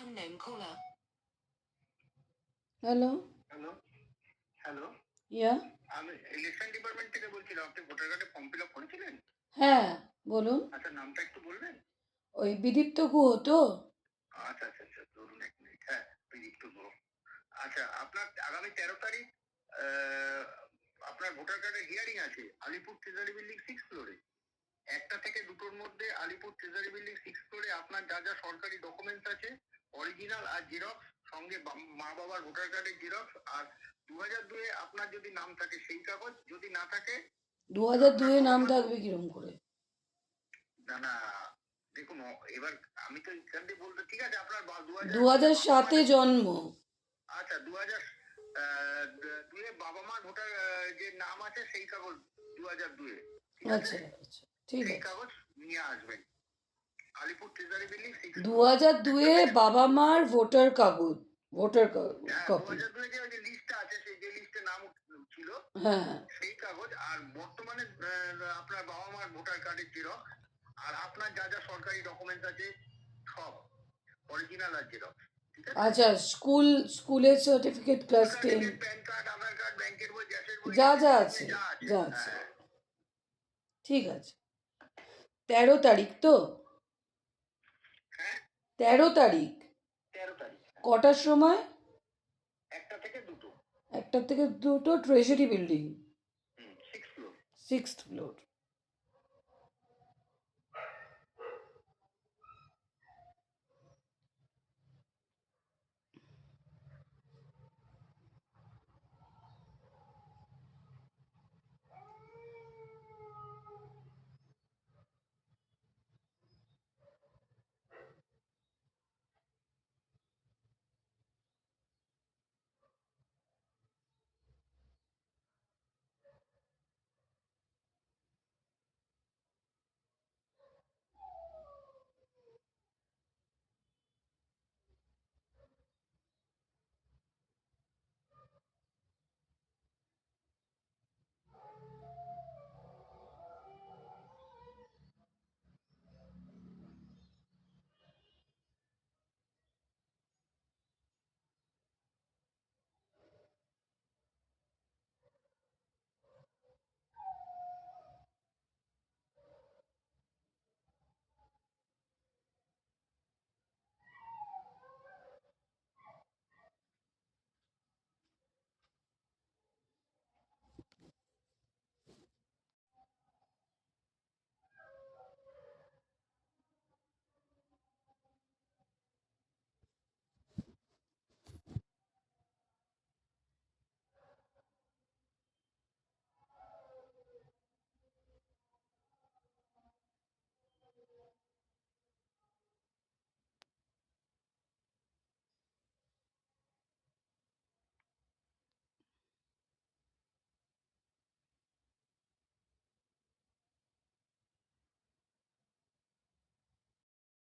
unknown caller. Hello, hello hello yeah, আমি election department থেকে বলছিলাম। আপনি ভোটার কার্ডে ফর্ম ফিল আপ করেছিলেন? হ্যাঁ বলুন। আচ্ছা, নামটা একটু বলবেন? ওই বিদীপ্ত গুহ তো? আচ্ছা আচ্ছা আচ্ছা, ধরুন এক মিনিট। হ্যাঁ, একটু বলুন। আচ্ছা, আপনার আগামী 13 তারিখ আপনার ভোটার কার্ডের হিয়ারিং আছে আলিপুর ট্রেজারি বিল্ডিং 6 ফ্লোরে। 1টা থেকে 2টোর মধ্যে আলিপুর ট্রেজারি বিল্ডিং 6 ফ্লোরে আপনার যা যা সরকারি ডকুমেন্টস আছে, অরিজিনাল আর জেরক্স, সঙ্গে মা বাবার ভোটার কার্ডের জেরক্স, আর 2002-এ আপনার যদি নাম থাকে সেই কাগজ, যদি না থাকে 2002-এ নাম থাকবে কিরম করে? না না, দেখুন এবার আমি তো এখান থেকে বলতে, ঠিক আছে আপনার 2007-এ জন্ম। আচ্ছা, 2002-এ বাবা মা ভোটার যে নাম আছে সেই কাগজ 2002-এ, ঠিক আছে? আচ্ছা আচ্ছা, ঠিক সেই আছে। কাগজ নিয়ে আসবেন আলিপুর ট্রেজারি বিল্ডিং 6। 2002-এ বাবা মার ভোটার কাগজ, ভোটার কপি। 2002-এ যে লিস্টটা আছে, সেই যে লিস্টে নাম ছিল হ্যাঁ, সেই কাগজ, আর বর্তমানে আপনার বাবা মার ভোটার কার্ডের জেরক্স, আর আপনার যা যা সরকারি ডকুমেন্টস আছে সব অরিজিনাল আর জেরক্স, ঠিক আছে? আচ্ছা, স্কুলের সার্টিফিকেট ক্লাস 10 প্যান কার্ড, আধার কার্ড, ব্যাংকের বই, গ্যাসের বই, যা যা আছে, যা আছে, ঠিক আছে। 13 তারিখ তো? হ্যাঁ 13 তারিখ 13 তারিখ কটার সময়? 1টা থেকে 2টো, 1টা থেকে 2টো, treasury building 6 floor. 6th floor.